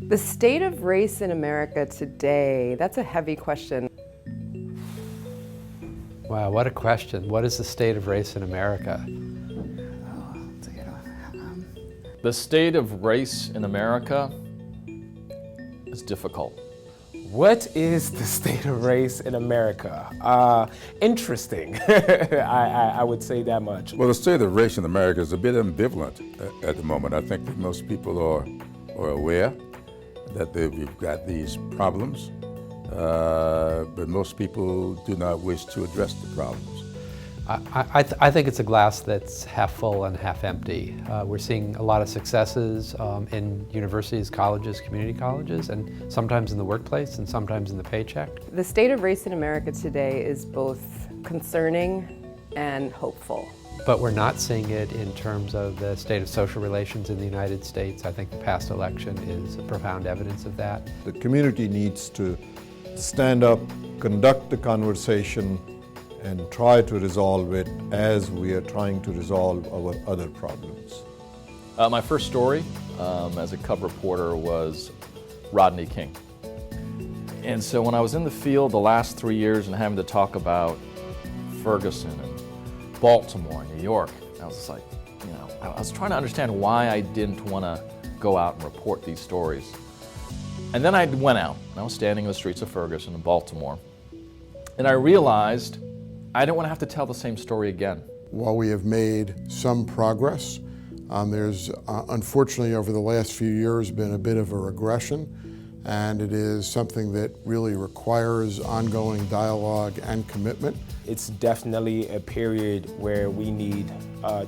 The state of race in America today, that's a heavy question. Wow, what a question. What is the state of race in America? Oh, that's a good one. The state of race in America is difficult. What is the state of race in America? Interesting. I would say that much. Well, the state of race in America is a bit ambivalent at the moment. I think that most people are aware that we've got these problems, but most people do not wish to address the problems. I think it's a glass that's half full and half empty. We're seeing a lot of successes in universities, colleges, community colleges, and sometimes in the workplace and sometimes in the paycheck. The state of race in America today is both concerning and hopeful. But we're not seeing it in terms of the state of social relations in the United States. I think the past election is profound evidence of that. The community needs to stand up, conduct the conversation, and try to resolve it as we are trying to resolve our other problems. My first story as a cub reporter was Rodney King. And so when I was in the field the last 3 years and having to talk about Ferguson and Baltimore, New York, I was just like, I was trying to understand why I didn't want to go out and report these stories. And then I went out, and I was standing in the streets of Ferguson in Baltimore, and I realized I don't want to have to tell the same story again. While we have made some progress, there's unfortunately over the last few years been a bit of a regression, and it is something that really requires ongoing dialogue and commitment. It's definitely a period where we need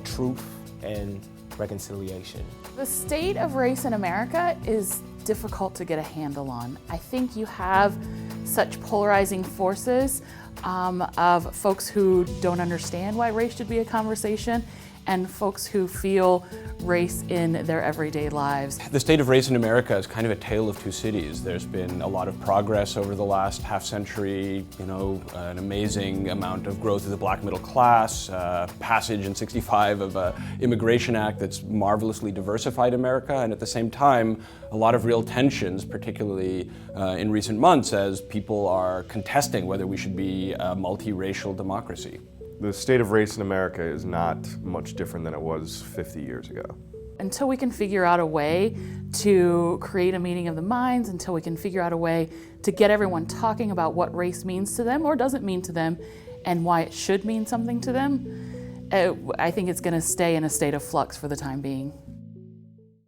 truth and reconciliation. The state of race in America is difficult to get a handle on. I think you have such polarizing forces of folks who don't understand why race should be a conversation and folks who feel race in their everyday lives. The state of race in America is kind of a tale of two cities. There's been a lot of progress over the last half century, an amazing amount of growth of the black middle class, passage in '65 of an immigration act that's marvelously diversified America, and at the same time, a lot of real tensions, particularly in recent months as people are contesting whether we should be a multiracial democracy. The state of race in America is not much different than it was 50 years ago. Until we can figure out a way to create a meeting of the minds, until we can figure out a way to get everyone talking about what race means to them or doesn't mean to them and why it should mean something to them, I think it's going to stay in a state of flux for the time being.